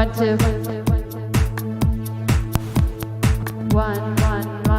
1, 2, 1, 1, 1, 1.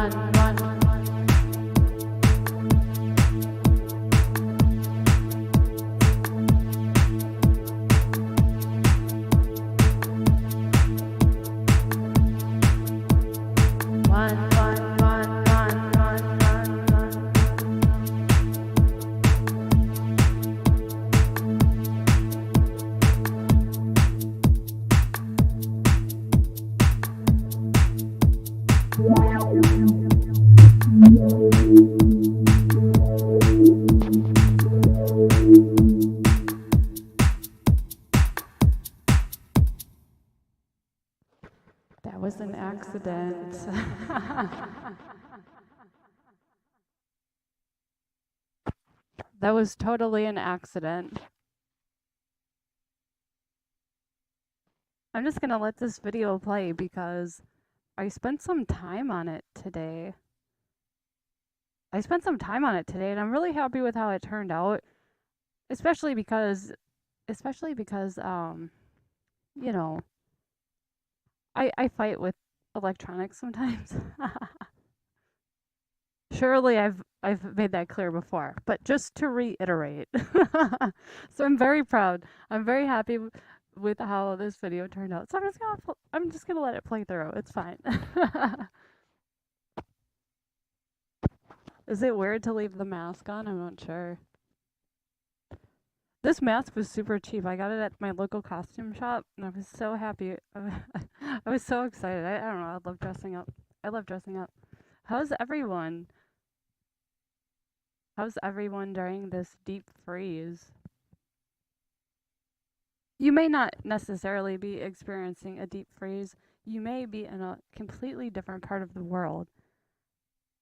That was an accident. That was totally an accident. I'm just gonna let this video play because I spent some time on it today. And I'm really happy with how it turned out, especially because you know, I fight with electronics sometimes. Surely I've made that clear before, but just to reiterate. So I'm very proud. I'm very happy with how this video turned out. So I'm just gonna let it play through. It's fine. Is it weird to leave the mask on? I'm not sure. This mask was super cheap. I got it at my local costume shop, and I was so happy. I was so excited. I don't know. I love dressing up. I love dressing up. How's everyone? How's everyone during this deep freeze? You may not necessarily be experiencing a deep freeze. You may be in a completely different part of the world.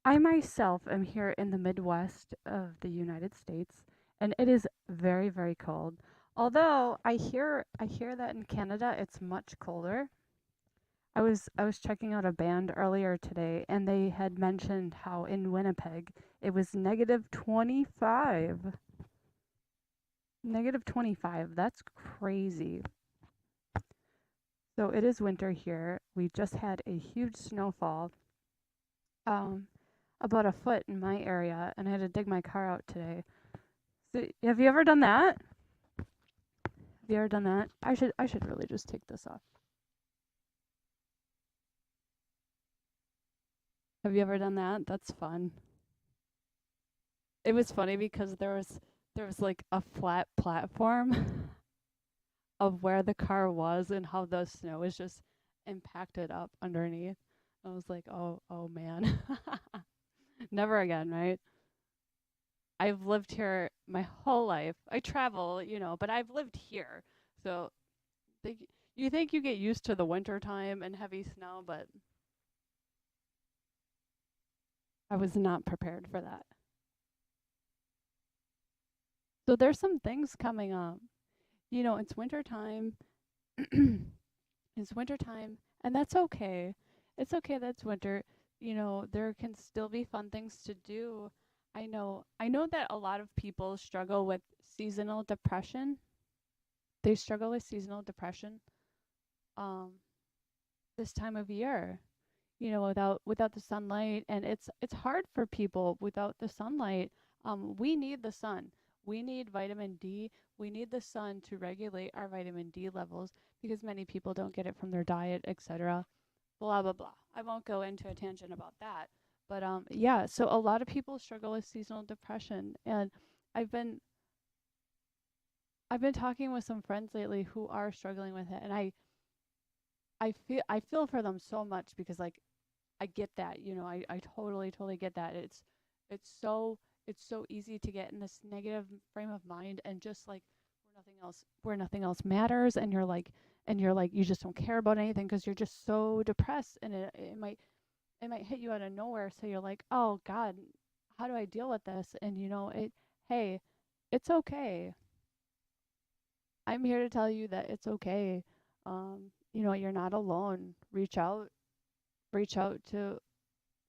I myself am here in the Midwest of the United States, and it is very, very cold. Although I hear that in Canada it's much colder. I was checking out a band earlier today, and they had mentioned how in Winnipeg it was -25. -25. That's crazy. So it is winter here. We just had a huge snowfall. About a foot in my area, and I had to dig my car out today. So have you ever done that? Have you ever done that? I should really just take this off. Have you ever done that? That's fun. It was funny because there was like a flat platform of where the car was and how the snow was just impacted up underneath. I was like, oh man. Never again, right? I've lived here my whole life. I travel, but I've lived here. So you think you get used to the winter time and heavy snow, but I was not prepared for that. So there's some things coming up. It's winter time. It's winter time, and that's okay. It's okay that's winter. There can still be fun things to do. I know that a lot of people struggle with seasonal depression. They struggle with seasonal depression um this time of year. Without the sunlight, and it's hard for people without the sunlight. We need the sun. We need vitamin D. We need the sun to regulate our vitamin D levels because many people don't get it from their diet, etc. Blah blah blah. I won't go into a tangent about that. But yeah, so a lot of people struggle with seasonal depression, and I've been I've been talking with some friends lately who are struggling with it, and I feel for them so much because like I get that, I totally get that. It's so easy to get in this negative frame of mind and just like where nothing else matters, and you're like you just don't care about anything because you're just so depressed, and it might hit you out of nowhere, so you're like, "Oh God, how do I deal with this?" And hey, it's okay. I'm here to tell you that it's okay. You're not alone. Reach out to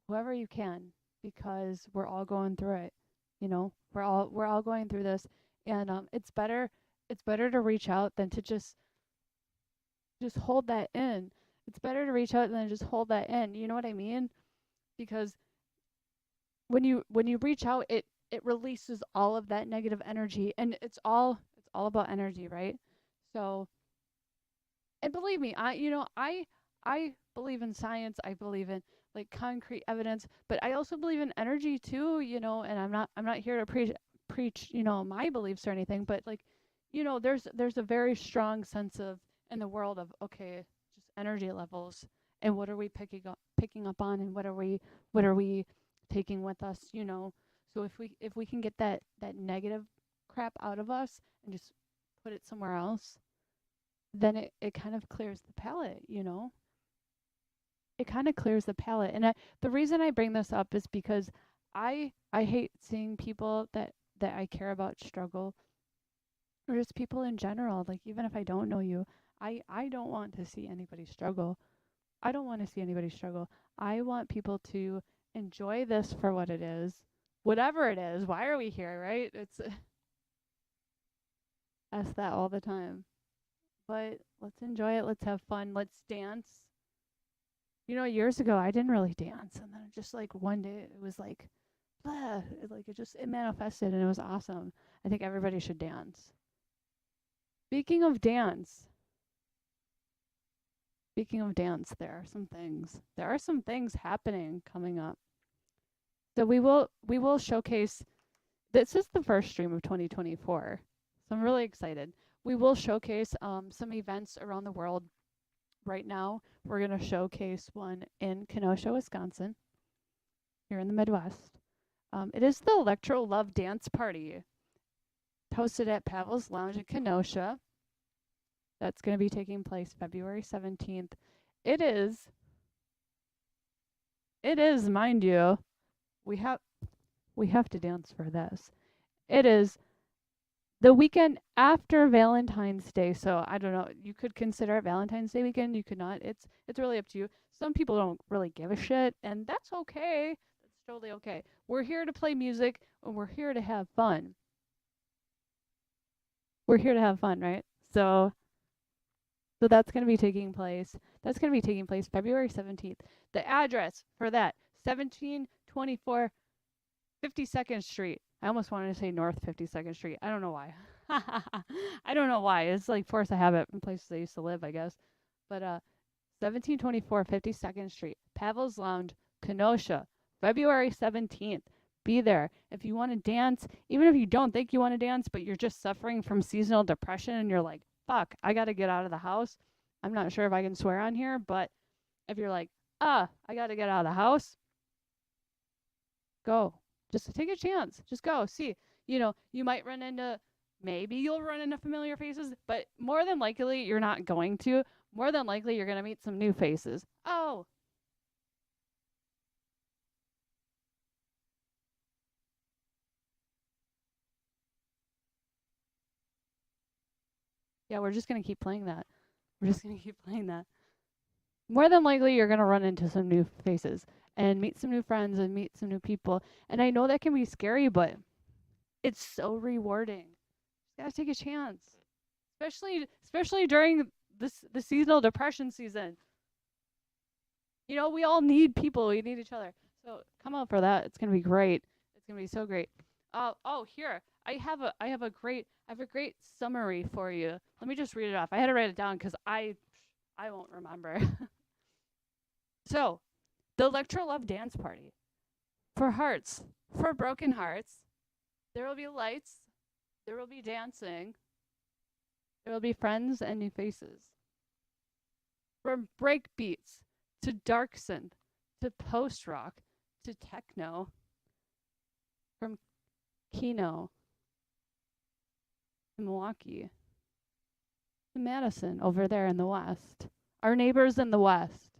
whoever you can, because we're all going through it. We're all going through this, and it's better to reach out than to just just hold that in. It's better to reach out than just hold that in. You know what I mean? Because when you reach out, it releases all of that negative energy, and it's all about energy, right? So, and believe me, I believe in science. I believe in like concrete evidence, but I also believe in energy too, and I'm not here to preach, my beliefs or anything, but like, there's a very strong sense of in the world of okay, just energy levels and what are we picking up on and what are we taking with us, So if we can get that negative crap out of us and just put it somewhere else, then it kind of clears the palette. It kind of clears the palette. And the reason I bring this up is because I hate seeing people that I care about struggle, or just people in general. Like even if I don't know you, I don't want to see anybody struggle. I don't want to see anybody struggle. I want people to enjoy this for what it is, whatever it is. Why are we here, right? It's ask that all the time. But let's enjoy it. Let's have fun. Let's dance. Years ago I didn't really dance, and then just like one day it was like, blah, it manifested, and it was awesome. I think everybody should dance. Speaking of dance, there are some things. There are some things happening coming up. So we will showcase. This is the first stream of 2024, so I'm really excited. We will showcase some events around the world. Right now, we're going to showcase one in Kenosha, Wisconsin, here in the Midwest. It is the Electro Love Dance Party, hosted at Pavel's Lounge in Kenosha. That's going to be taking place February 17th. It is, mind you, we have to dance for this. It is the weekend after Valentine's Day. So I don't know. You could consider it Valentine's Day weekend. You could not. It's really up to you. Some people don't really give a shit, and that's okay. That's totally okay. We're here to play music, and we're here to have fun. We're here to have fun, right? So that's going to be taking place. That's going to be taking place February 17th. The address for that, 1724 52nd Street. I almost wanted to say North 52nd Street. I don't know why. I don't know why. It's like force of habit in places I used to live, I guess. But 1724 52nd Street, Pavel's Lounge, Kenosha, February 17th. Be there. If you want to dance, even if you don't think you want to dance, but you're just suffering from seasonal depression and you're like, fuck, I got to get out of the house. I'm not sure if I can swear on here, but if you're like, I got to get out of the house, go. Just take a chance. Just go. See, you might maybe you'll run into familiar faces, but more than likely you're not going to. More than likely you're going to meet some new faces. Oh. Yeah, we're just going to keep playing that. More than likely you're going to run into some new faces and meet some new friends and meet some new people. And I know that can be scary, but it's so rewarding. You got to take a chance. Especially during the seasonal depression season. We all need people. We need each other. So come out for that. It's gonna be great. It's gonna be so great. Here I have a great summary for you. Let me just read it off. I had to write it down because I won't remember. So, the Electro Love Dance Party for hearts, for broken hearts. There will be lights. There will be dancing. There will be friends and new faces. From break beats to dark synth to post rock to techno. From Keno to Milwaukee to Madison over there in the west. Our neighbors in the west.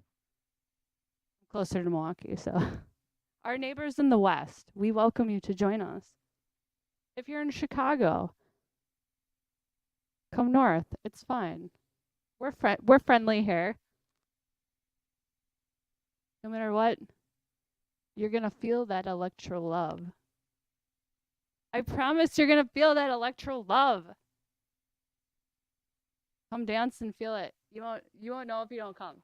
Closer to Milwaukee, so. Our neighbors in the west, we welcome you to join us. If you're in Chicago, come north. It's fine. We're friendly here. No matter what, you're going to feel that electro love. I promise you're going to feel that electro love. Come dance and feel it. You won't know if you don't come.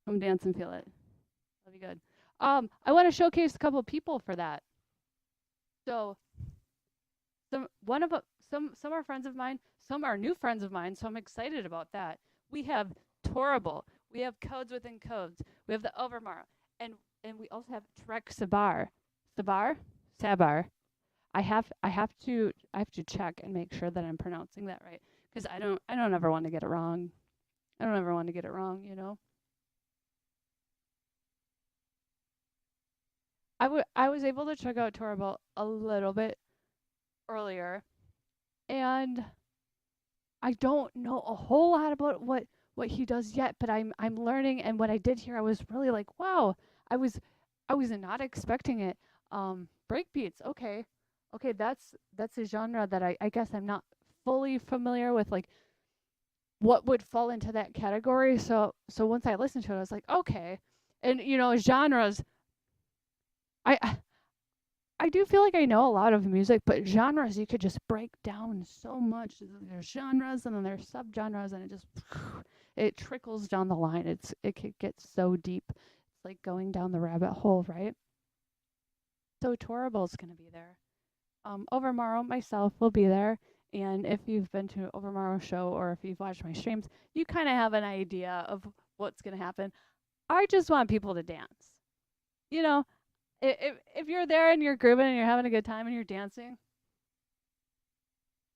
Come dance and feel it. That'll be good. I want to showcase a couple of people for that. So some one of some are friends of mine, some are new friends of mine, so I'm excited about that. We have Torable, we have Codes Within Codes, we have the Overmar, and we also have Trek Sabar. Sabar. I have to check and make sure that I'm pronouncing that right because I don't ever want to get it wrong. I don't ever want to get it wrong, you know. I was able to check out Torable a little bit earlier, and I don't know a whole lot about what he does yet, but I'm learning. And what I did here, I was really like, wow, I was I was not expecting it. Breakbeats, okay, okay, that's a genre that I guess I'm not fully familiar with, like what would fall into that category. So once I listened to it, I was like, okay, and genres. I I do feel like I know a lot of music, but genres you could just break down so much. There's genres and then there's subgenres, and it just it trickles down the line. It could get so deep. It's like going down the rabbit hole, right? So Torable's gonna be there. Overmorrow myself will be there, and if you've been to Overmorrow show or if you've watched my streams, you kind of have an idea of what's gonna happen. I just want people to dance. You know, if you're there and you're grooving and you're having a good time and you're dancing,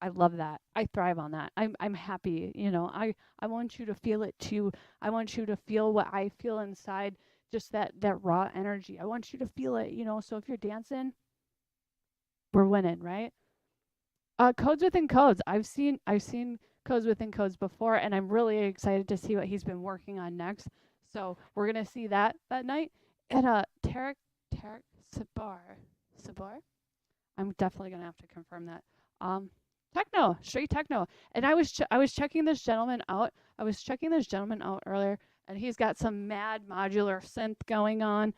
I love that. I thrive on that. I'm happy. I want you to feel it too. I want you to feel what I feel inside, just that raw energy. I want you to feel it. So if you're dancing, we're winning, right? Codes Within Codes. I've seen Codes Within Codes before, and I'm really excited to see what he's been working on next. So we're gonna see that night. And Tarek Sabar. I'm definitely gonna have to confirm that. Techno, straight techno. And I was checking this gentleman out. I was checking this gentleman out earlier, and he's got some mad modular synth going on.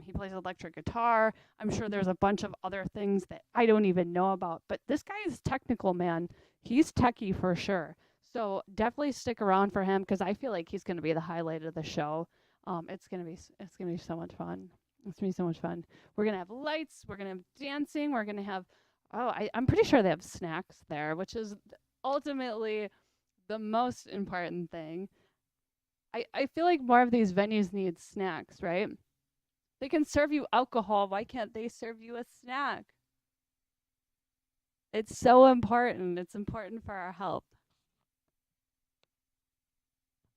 He plays electric guitar. I'm sure there's a bunch of other things that I don't even know about. But this guy is technical, man. He's techie for sure. So definitely stick around for him because I feel like he's gonna be the highlight of the show. It's gonna be so much fun. It's gonna be so much fun. We're gonna have lights. We're gonna have dancing. We're gonna have I'm pretty sure they have snacks there, which is ultimately the most important thing. I feel like more of these venues need snacks, right? They can serve you alcohol. Why can't they serve you a snack? It's so important. It's important for our health.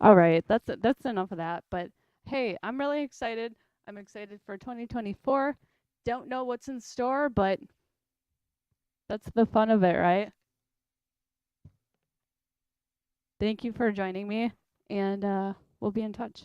All right, that's enough of that. But hey, I'm really excited. I'm excited for 2024. Don't know what's in store, but that's the fun of it, right? Thank you for joining me, and we'll be in touch.